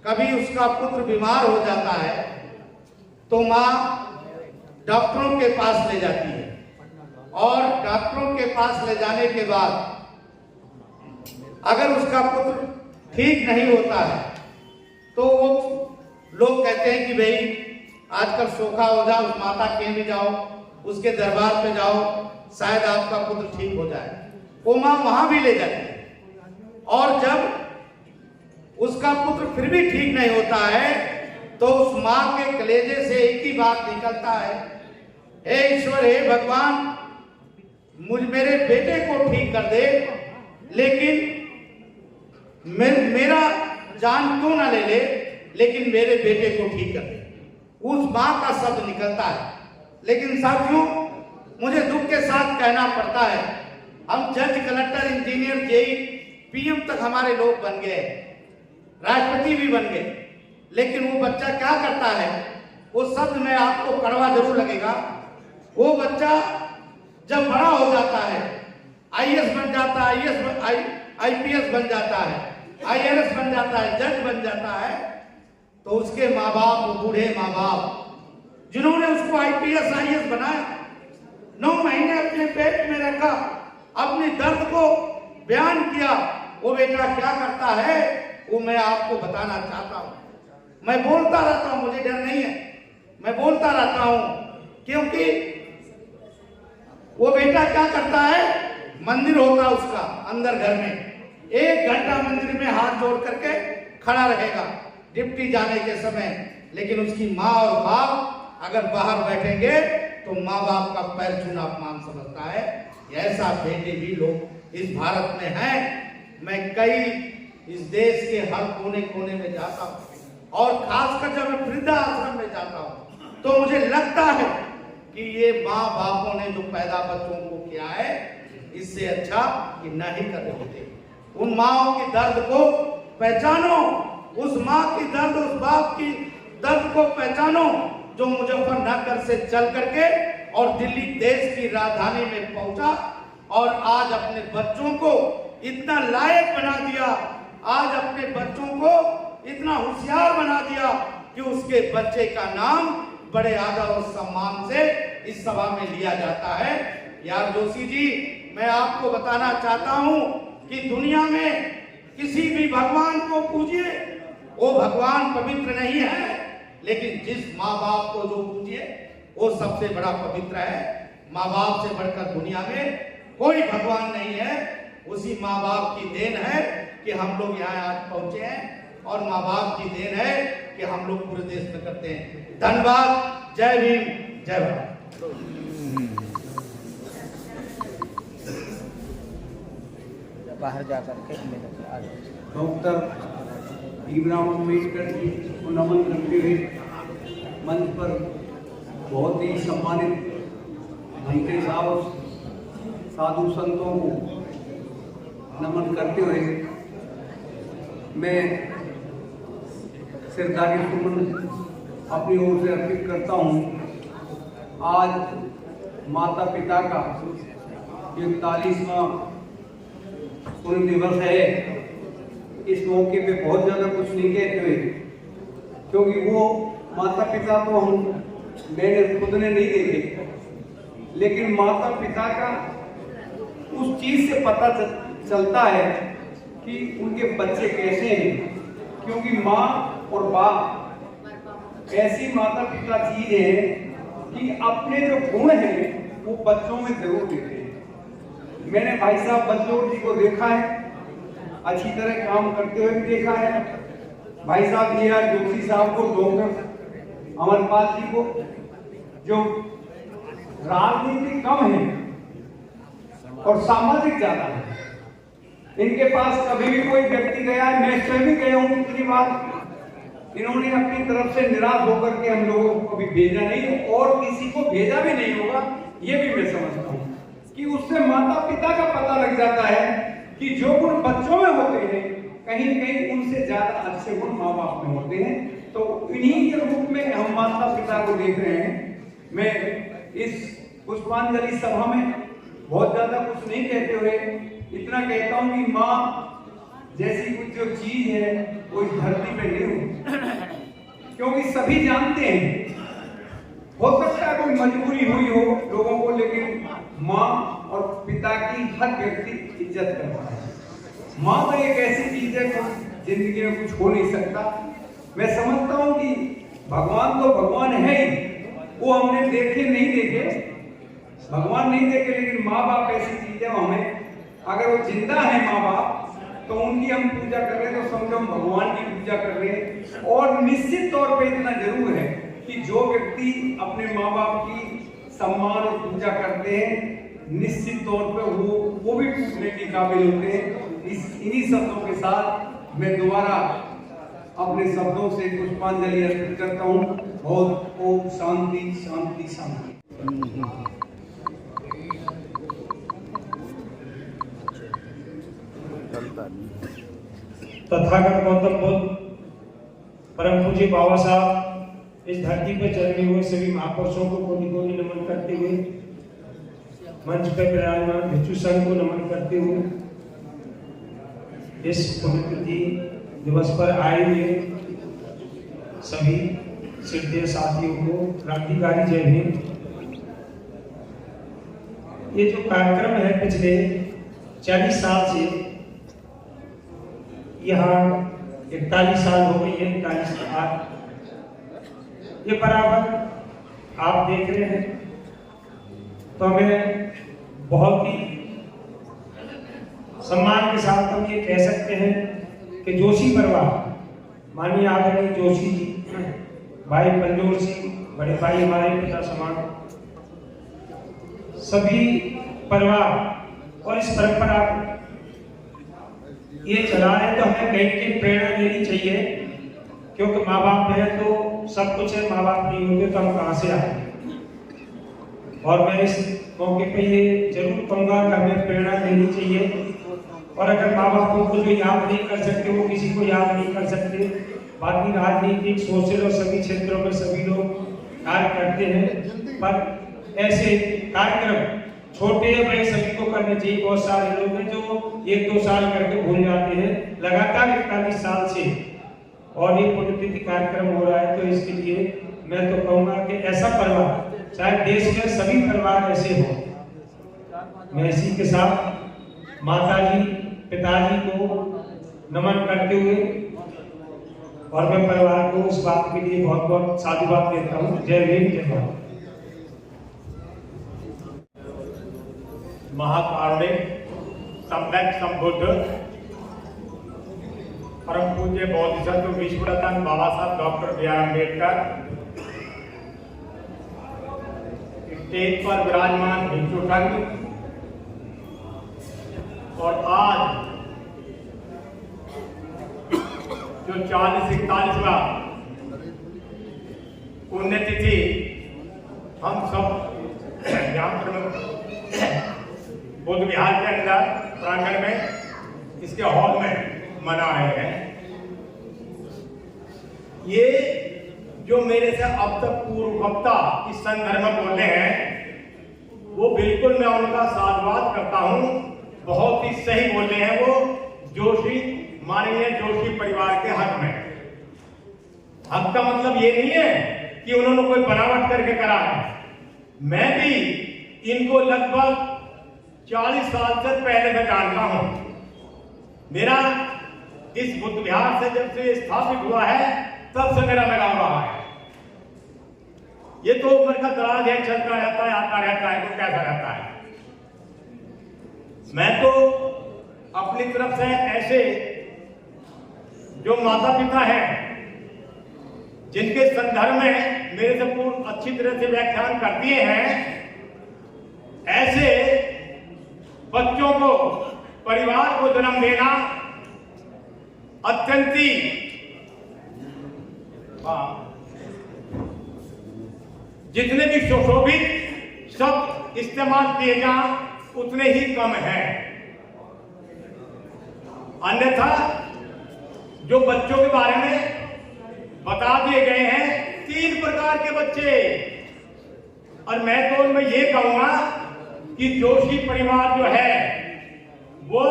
S3: कभी उसका पुत्र बीमार हो जाता है तो माँ डॉक्टरों के पास ले जाती है और डॉक्टरों के पास ले जाने के बाद अगर उसका पुत्र ठीक नहीं होता है तो वो लोग कहते हैं कि भाई आजकल सोखा हो जाओ, उस माता के भी जाओ, उसके दरबार पे जाओ, शायद आपका पुत्र ठीक हो जाए। वो माँ वहां भी ले जाती है और जब उसका पुत्र फिर भी ठीक नहीं होता है तो उस माँ के कलेजे से एक ही बात निकलता है, हे ईश्वर, हे भगवान, मेरे बेटे को ठीक कर दे, लेकिन मेरा जान क्यों ना ले ले, लेकिन मेरे बेटे को ठीक कर दे। उस माँ का शब्द निकलता है। लेकिन साथियों, मुझे दुख के साथ कहना पड़ता है, हम जज, कलेक्टर, इंजीनियर, जेई, पीएम तक हमारे लोग बन गए, राष्ट्रपति भी बन गए, लेकिन वो बच्चा क्या करता है, वो शब्द में आपको कड़वा जरूर लगेगा। वो बच्चा जब बड़ा हो जाता है, आईएएस बन जाता है, आईपीएस बन जाता है, आईआरएस बन जाता है, जज बन जाता है, तो उसके माँ बाप, वो बूढ़े माँ बाप जिन्होंने उसको आईपीएस आईएएस बनाया, 9 महीने अपने पेट में रखा, अपने दर्द को बयान किया, वो बेटा क्या करता है वो मैं आपको बताना चाहता हूं। मैं बोलता रहता हूं, मुझे डर नहीं है, मैं बोलता रहता हूं, क्योंकि वो बेटा क्या करता है, मंदिर होता है उसका अंदर घर में, 1 घंटा मंदिर में हाथ जोड़ करके खड़ा रहेगा डिप्टी जाने के समय, लेकिन उसकी माँ और बाप अगर बाहर बैठेंगे तो माँ बाप का पैर छूना अपमान समझता है। ऐसा बेटे भी लोग इस भारत में हैं। मैं कई इस देश के हर कोने कोने में जाता हूँ और खासकर जब मैं वृद्धा आश्रम में जाता हूँ तो मुझे लगता है कि ये माँ बापों ने जो पैदा बच्चों को किया है इससे अच्छा कि न ही कर रहे होते। उन माँओं के दर्द को पहचानो, उस माँ की दर्द, उस बाप की दर्द को पहचानो जो मुजफ्फरनगर से चल करके और दिल्ली देश की राजधानी में पहुंचा और आज अपने बच्चों को इतना लायक बना दिया, आज अपने बच्चों को इतना होशियार बना दिया कि उसके बच्चे का नाम बड़े आदर और सम्मान से इस सभा में लिया जाता है। यार जोशी जी, मैं आपको बताना चाहता हूं कि दुनिया में किसी भी भगवान को पूजिए, वो भगवान पवित्र नहीं है, लेकिन जिस माँ बाप को जो पूजिए वो सबसे बड़ा पवित्र है। माँ बाप से बढ़कर दुनिया में कोई भगवान नहीं है। उसी माँ बाप की देन है कि हम लोग यहाँ आज पहुंचे हैं और माँ बाप की देन है कि हम लोग पूरे देश में करते हैं। धन्यवाद। जय भीम, जय भारत।
S6: बाहर जाकर के
S8: डॉक्टर भीमराव अम्बेडकर जी को नमन करते हुए मंच पर बहुत ही सम्मानित मंत्री साहब, साधु संतों को नमन करते हुए मैं सरकारी सुमन अपनी ओर से अर्पित करता हूँ। आज माता पिता का 41वां पुण्य दिवस है। इस मौके पे बहुत ज़्यादा कुछ नहीं कहते हुए, क्योंकि वो माता पिता तो मैंने खुद ने नहीं देखे, लेकिन माता पिता का उस चीज़ से पता चलता है कि उनके बच्चे कैसे हैं, क्योंकि माँ और बाप ऐसी माता पिता चीज है कि अपने जो गुण हैं वो बच्चों में जरूर देते हैं। मैंने भाई साहब बंजोर जी को देखा है, अच्छी तरह काम करते हुए भी देखा है। भाई साहब जी जोशी साहब को, डॉक्टर अमरपाल जी को, जो राजनीति कम है और सामाजिक ज्यादा है, इनके पास कभी भी कोई व्यक्ति गया है, मैं स्वयं भी गया हूँ कितनी बार, इन्होंने अपनी तरफ से निराश होकर के हम लोगों को कभी भेजा नहीं और किसी को भेजा भी नहीं होगा। ये भी मैं समझता हूँ कि उससे माता पिता का पता लग जाता है कि जो गुण बच्चों में होते हैं कहीं न कहीं उनसे ज्यादा अच्छे गुण माँ बाप में होते हैं। तो इन्हीं के रूप में हम माता पिता को देख रहे हैं। मैं इस पुष्पांजलि सभा में बहुत ज्यादा कुछ नहीं कहते हुए इतना कहता हूँ कि माँ जैसी कुछ जो चीज है वो इस धरती पे नहीं हुई, क्योंकि सभी जानते हैं, हो सकता है कोई मजबूरी हुई हो लोगों को, लेकिन माँ और पिता की हर व्यक्ति इज्जत करता है। माँ तो एक ऐसी चीज है जिंदगी में कुछ हो नहीं सकता। मैं समझता हूँ कि भगवान तो भगवान है ही, वो हमने देखे नहीं देखे, भगवान नहीं देखे, लेकिन माँ बाप ऐसी चीज है हमें, अगर वो जिंदा है माँ बाप तो उनकी हम पूजा कर रहे हैं तो समझो हम भगवान की पूजा कर रहे हैं। और निश्चित तौर पे इतना जरूर है कि जो व्यक्ति अपने माँ बाप की सम्मान और पूजा करते हैं निश्चित तौर पे वो भी पूजने के काबिल होते हैं। इन्हीं शब्दों के साथ मैं दोबारा अपने शब्दों से पुष्पांजलि अर्पित करता हूँ। बहुत ओम शांति शांति शांति।
S10: तथागत गौतम बुद्ध परम पूज्य बाबा साहब इस धरती पर चलने हुए सभी महापुरुषों को कोटि कोटि नमन करते हुए, मंच पर विराजमान भिक्षु संघ को नमन करते हुए, इस पुण्यतिथि दिवस पर आए हुए सभी श्रद्धेय साथियों को क्रांतिकारी जय हिंद। ये जो कार्यक्रम है पिछले 40 साल से, यहाँ 41 साल हो गई है, 41 के बाद ये बराबर आप देख रहे हैं, तो हमें बहुत ही सम्मान के साथ हम ये कह सकते हैं कि जोशी परिवार, माननीय आदरणीय जोशी जी, भाई पंजोर सिंह, बड़े भाई हमारे पिता समान, सभी परिवार और इस परंपरा को ये चला है, तो हमें कहीं की प्रेरणा लेनी चाहिए, क्योंकि माँ बाप है तो सब कुछ है, माँ बाप नहीं होते तो हम कहाँ से आए। और मैं इस मौके पे ये जरूर कहूँगा कि हमें प्रेरणा लेनी चाहिए, और अगर माँ बापों को जो याद नहीं कर सकते वो किसी को याद नहीं कर सकते। बाकी राजनीतिक, सोशल और सभी क्षेत्रों में सभी लोग कार्य करते हैं, पर ऐसे कार्यक्रम छोटे बड़े सभी को करने चाहिए। बहुत सारे लोग हैं जो 1-2 साल करके भूल जाते हैं, लगातार 41 साल से और ये पुण्यतिथि कार्यक्रम हो रहा है, तो इसके लिए मैं तो कहूँगा कि ऐसा परिवार, चाहे देश के सभी परिवार ऐसे हो। मैं इसी के साथ माताजी पिताजी को नमन करते हुए और मैं परिवार को इस बात के लिए बहुत बहुत साधुवाद देता हूँ। जय भीम, जय भारत।
S3: महाकारुणिक सम्यक संबुद्ध परम पूज्य बोधिसत्व विश्वरत्न Baba Saheb doctor B R Ambedkar, stage पर विराजमान भिक्षु संघ, और आज जो 40-41वां पुण्यतिथि हम सब यहाँ पर बुद्ध विहार के अंदर प्रांगण में इसके हॉल में मना रहे हैं। ये जो मेरे से अब तक पूर्व वक्ता इस संदर्भ में बोले हैं, वो बिल्कुल मैं उनका साधुवाद करता हूँ, बहुत ही सही बोले हैं वो जोशी, माननीय जोशी परिवार के हक में। हक का मतलब ये नहीं है कि उन्होंने कोई बनावट करके करा है। मैं भी इनको लगभग 40 साल से पहले से जानता हूं। मेरा इस बुद्ध विहार से जब से स्थापित हुआ है तब से मेरा लगाव रहा है। ये तो उम्र का दराज है, चलता रहता है, आता रहता है, तो कैसा रहता है। मैं तो अपनी तरफ से ऐसे जो माता पिता हैं जिनके संदर्भ में मेरे से पूर्ण अच्छी तरह से व्याख्यान कर दिए हैं, ऐसे बच्चों को, परिवार को जन्म देना अत्यंत ही जितने भी सुशोभित शब्द इस्तेमाल किए जाएं उतने ही कम है। अन्यथा जो बच्चों के बारे में बता दिए गए हैं, 3 प्रकार के बच्चे, और मैं तो उनमें ये कहूंगा कि जोशी परिवार जो है वो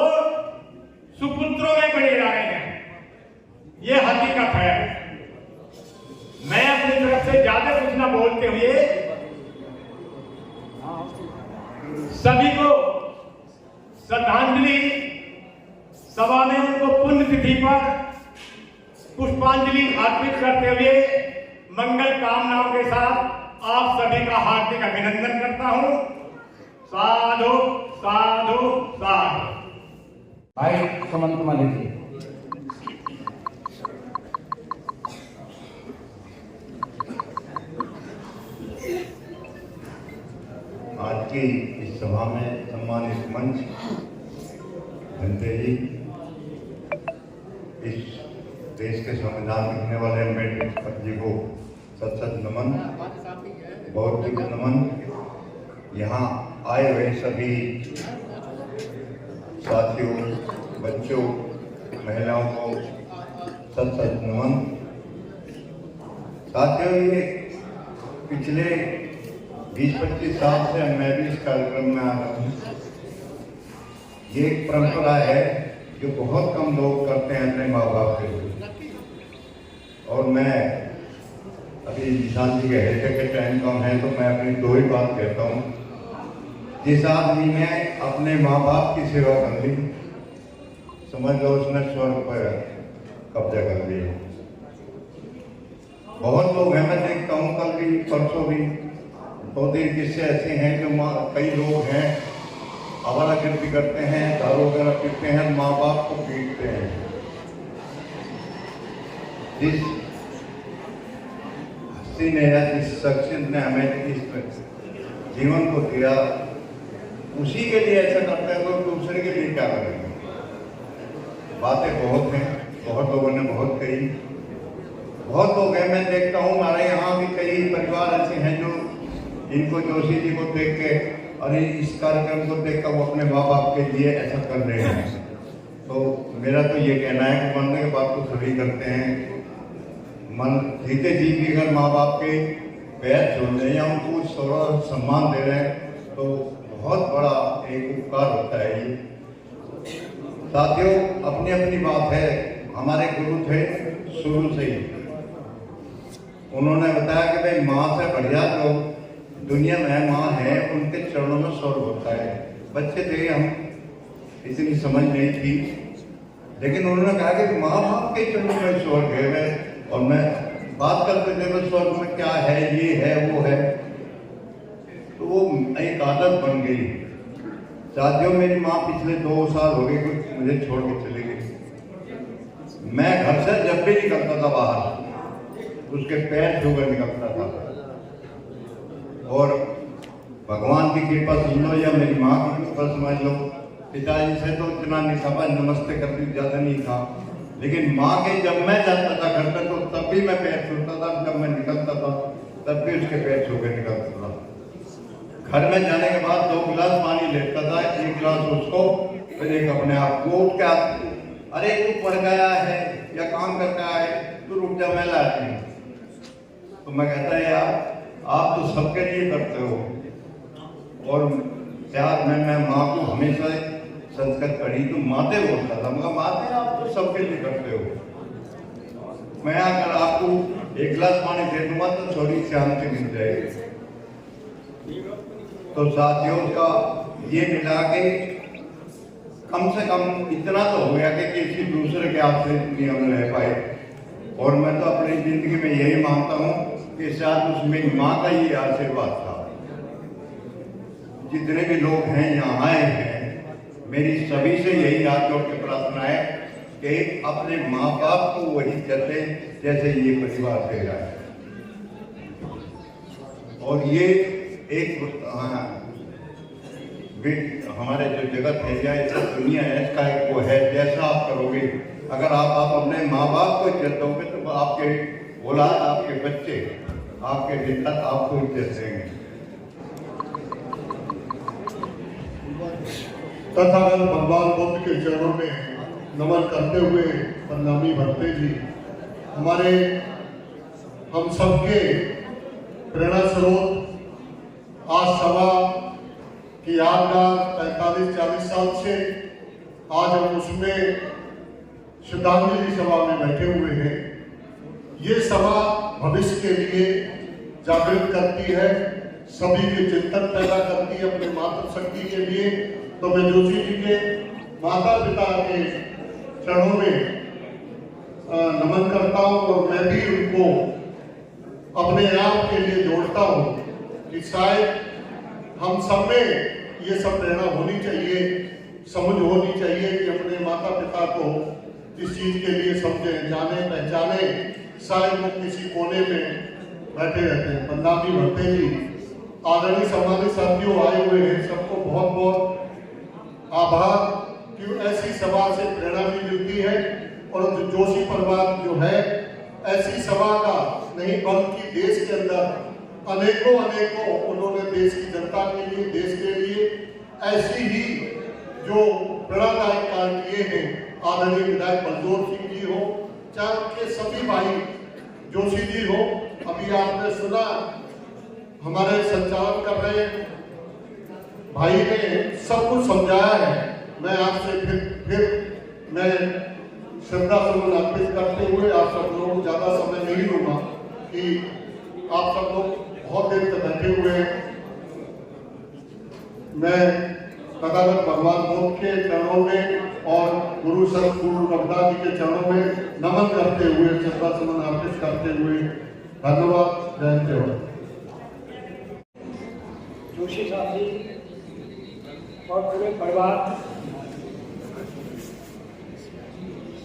S3: सुपुत्रों में बड़े जा रहे हैं। ये हकीकत है। मैं अपनी तरफ से ज्यादा कुछ ना बोलते हुए सभी को श्रद्धांजलि सभा में उनको पुण्यतिथि पर पुष्पांजलि अर्पित करते हुए मंगल कामनाओं के साथ आप सभी का हार्दिक अभिनंदन करता हूं। साधु साधु साधु।
S6: भाई सुमंत मलिक जी।
S11: आज की इस सभा में सम्मानित मंच घंटे जी, इस देश के संविधान लिखने वाले अम्बेडकर जी को सत नमन, बहुत ही नमन। यहाँ आए हुए सभी साथियों, बच्चों, महिलाओं को सत नमन। साथियों, ये पिछले 20-25 साल से मैं भी इस कार्यक्रम में आ रहा हूँ। ये एक परंपरा है जो बहुत कम लोग करते हैं अपने माँ बाप के लिए। और मैं अभी निशान जी के हृदय के टाइम कम है तो मैं अपनी 2 ही बात कहता हूँ। जिस आदमी ने अपने माँ बाप की सेवा कर ली, समझ लो उसने स्वर्ग पर कब्जा कर लिया। बहुत लोग हैं, मैं देखता हूँ, कल भी परसों भी 2-3 किस्से ऐसे हैं जो कई लोग हैं आवारागर्दी करते हैं, दारू वगैरह पीते हैं, माँ बाप को पीटते हैं। जिस हस्ती ने या जिस शख्सियत ने हमें इस जीवन को दिया, उसी के लिए ऐसा करते हैं तो दूसरे के लिए क्या करेंगे। बातें बहुत हैं, बहुत लोगों ने बहुत कही, बहुत लोग हैं, मैं देखता हूँ हमारे यहाँ भी कई परिवार ऐसे हैं जो इनको जोशी जी को देख के और इस कार्यक्रम को देखकर वो अपने माँ बाप के लिए ऐसा कर रहे हैं। तो मेरा तो ये कहना है कि मरने के बाद तो सभी करते हैं, मन जीते जी भी अगर माँ बाप के पैर छोड़ रहे हैं या उनको सम्मान दे रहे हैं तो बहुत बड़ा एक उपकार होता है ये। साथियों, अपनी अपनी बात है। हमारे गुरु थे शुरू से ही, उन्होंने बताया कि भाई माँ से बढ़िया जो दुनिया में माँ है उनके चरणों में स्वर्ग होता है। बच्चे थे हम, इतनी समझ नहीं थी, लेकिन उन्होंने कहा कि माँ बाप के चरणों में स्वर्ग है। और मैं बात करते थे स्वर्ग में क्या है, ये है वो है, तो वो एक आदत बन गई। साथियों, मेरी माँ पिछले 2 साल हो गए कुछ मुझे छोड़ के चली गई। मैं घर से जब भी निकलता था बाहर उसके पैर छूकर निकलता था। और भगवान की कृपा सुन लो या मेरी माँ की कृपा समझ लो, पिताजी से तो इतना नहीं था, नमस्ते करती ज़्यादा नहीं था, लेकिन माँ के जब मैं जाता था घर पे तो तब भी मैं पैर छूता था, जब मैं निकलता था तब भी उसके पैर छू के निकलता था। घर में जाने के बाद 2 गिलास पानी लेता था, 1 गिलास उसको, फिर एक अपने आप को। उठ के अरे तू पढ़ गया है या काम करके आए, तू रुक जा मैं लाती हूँ। तो मैं कहता है यार आप तो सबके लिए करते हो। और प्यार में मैं माँ को हमेशा संस्कृत पढ़ी तो माते बोलता था, मगर माते आप तो सबके लिए करते हो। मैं अगर आपको 1 गिलास पानी दे दूंगा तो थोड़ी शांति मिल जाएगी। तो साथियों का ये मिला के कम से कम इतना तो हो गया कि किसी दूसरे के आपसे दुनिया में रह पाए। और मैं तो अपनी जिंदगी में यही मानता हूँ कि शायद उस मेरी माँ का ये आशीर्वाद था। जितने भी लोग हैं यहाँ आए हैं, मेरी सभी से यही हाथ जोड़ के प्रार्थना है कि अपने माँ बाप को वही जैसे जैसे ये परिवार दे रहा है। और ये एक हमारे जो जगत है या जो दुनिया है इसका एक वो है, जैसा आप करोगे, अगर आप अपने माँ बाप को इज्जत दोगे तो आपके औलाद, आपके बच्चे, आपके बेटा आपको इज्जत देंगे।
S5: तथागत भगवान बुद्ध के चरणों में नमन करते हुए प्रणामी भरते जी, हमारे हम सबके प्रेरणा स्रोत आज सभा की यादगार 45-40 साल से आज हम उसमें श्रद्धांजलि सभा में बैठे हुए हैं। ये सभा भविष्य के लिए जागृत करती है, सभी के चिंतन पैदा करती है अपने मातृशक्ति के लिए। तो मैं जोशी जी के माता पिता के चरणों में नमन करता हूँ और मैं भी उनको अपने आप के लिए जोड़ता हूँ कि शायद हम सब में ये सब प्रेरणा होनी चाहिए, समझ होनी चाहिए कि अपने माता पिता को इस चीज के लिए समझें, जाने पहचाने। शायद वो किसी कोने में बैठे रहते हैं। प्रणामी भरते जी, आदरणीय सम्मानित साथियों आए हुए हैं, सबको बहुत बहुत आभार कि ऐसी सभा से प्रेरणा भी मिलती है। और जो जोशी परिवार जो है ऐसी सभा का नहीं बल्कि देश के अंदर अनेकों उन्होंने देश की जनता के लिए, देश के लिए ऐसी ही जो प्रेरणादायक कार्य किए हैं। आदरणीय विधायक बलजोर सिंह जी हो, चाहे उनके सभी भाई जोशी जी हो,
S12: अभी आपने सुना हमारे संचालन कर रहे भाई ने सब कुछ समझाया है। मैं आपसे फिर मैं श्रद्धा सुमन अर्पित करते हुए आप सब लोगों को ज्यादा समय नहीं लूंगा कि आप सब लोग बहुत देर तक बैठे हुए हैं। मैं तथागत भगवान बुद्ध के चरणों में और गुरु संत गुरु रविदास जी के चरणों में नमन करते हुए श्रद्धा सुमन अर्पित करते हुए धन्यवाद। जय जय।
S10: जोशी साहब जी और पूरे परिवार,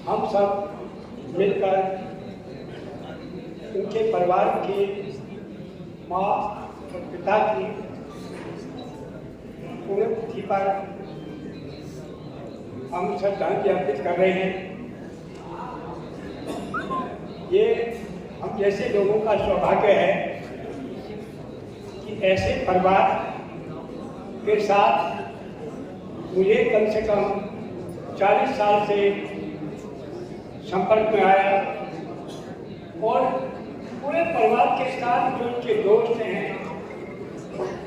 S10: हम सब मिलकर उनके परिवार की माँ और पिता की पूरे तिथि पर हम श्रद्धांजलि अर्पित कर रहे हैं। ये हम जैसे लोगों का सौभाग्य है कि ऐसे परिवार के साथ मुझे कम से कम 40 साल से संपर्क में आया और पूरे परिवार के साथ जो उनके दोस्त हैं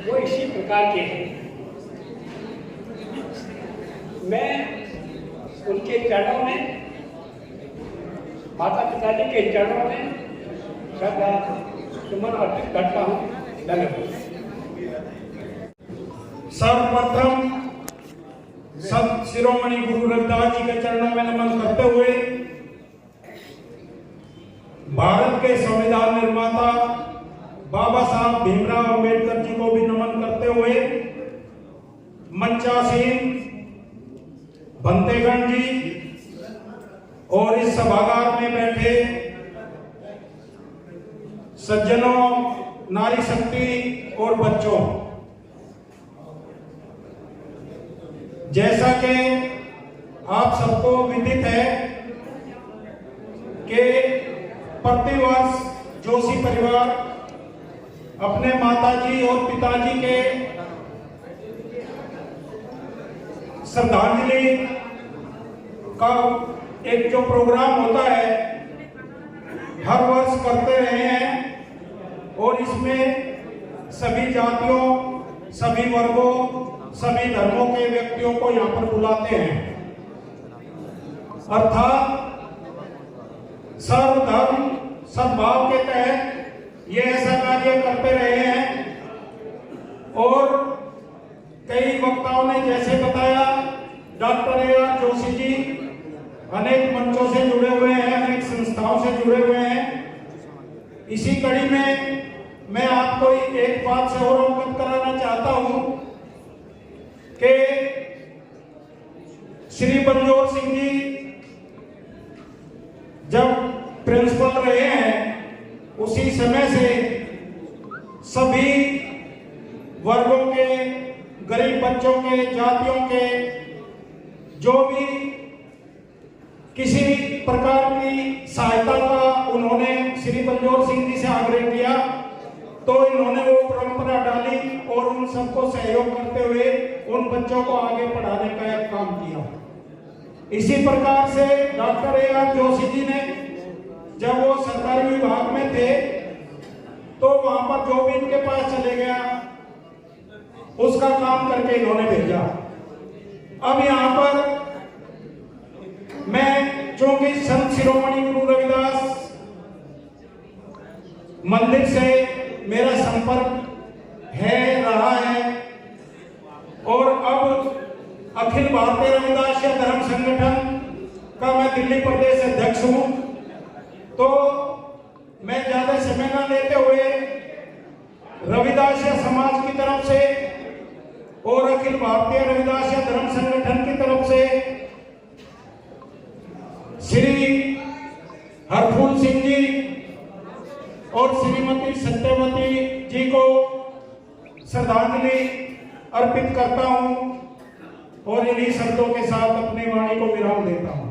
S10: वो इसी प्रकार के हैं। मैं उनके चरणों में, माता पिता जी के चरणों में श्रद्धा सुमन अर्पित करता हूँ। धन्यवाद।
S13: सर्वप्रथम संत शिरोमणि गुरु रविदास जी के चरणों में नमन करते हुए भारत के संविधान निर्माता बाबा साहब भीमराव अंबेडकर जी को भी नमन करते हुए मंचासीन बंतेगण जी और इस सभागार में बैठे सज्जनों, नारी शक्ति और बच्चों, जैसा कि आप सबको विदित है कि प्रतिवर्ष जोशी परिवार अपने माताजी और पिताजी के श्रद्धांजलि का एक जो प्रोग्राम होता है हर वर्ष करते रहे हैं और इसमें सभी जातियों, सभी वर्गों, सभी धर्मों के व्यक्तियों को यहाँ पर बुलाते हैं। अर्थात सर्वधर्म सद्भाव के तहत ये ऐसा कार्य करते रहे हैं। और कई वक्ताओं ने जैसे बताया, डॉक्टर A.R. जोशी जी अनेक मंचों से जुड़े हुए हैं, अनेक संस्थाओं से जुड़े हुए हैं। इसी कड़ी में मैं आपको एक बात से और अवगत कराना चाहता हूं कि श्री बंजोर सिंह जी जब प्रिंसिपल रहे हैं उसी समय से सभी वर्गों के, गरीब बच्चों के, जातियों के जो भी किसी प्रकार की सहायता का उन्होंने श्री बंजोर सिंह जी से आग्रह किया तो इन्होंने वो परंपरा डाली और उन सबको सहयोग करते हुए उन बच्चों को आगे पढ़ाने का एक काम किया। इसी प्रकार से डॉक्टर A.R. जोशी जी ने जब वो सरकारी विभाग में थे तो वहां पर जो भी इनके पास चले गया उसका काम करके इन्होंने भेजा। अब यहाँ पर मैं चूंकि संत शिरोमणि गुरु रविदास मंदिर से मेरा संपर्क है, रहा है और अब अखिल भारतीय रविदास धर्म संगठन का मैं दिल्ली प्रदेश अध्यक्ष हूं, तो मैं ज्यादा समय न लेते हुए रविदास समाज की तरफ से और अखिल भारतीय रविदास धर्म संगठन की तरफ से श्री हरफूल सिंह जी और श्रीमती सत्यवती जी को श्रद्धांजलि अर्पित करता हूं और इन्हीं शब्दों के साथ अपनी वाणी को विराम देता हूं।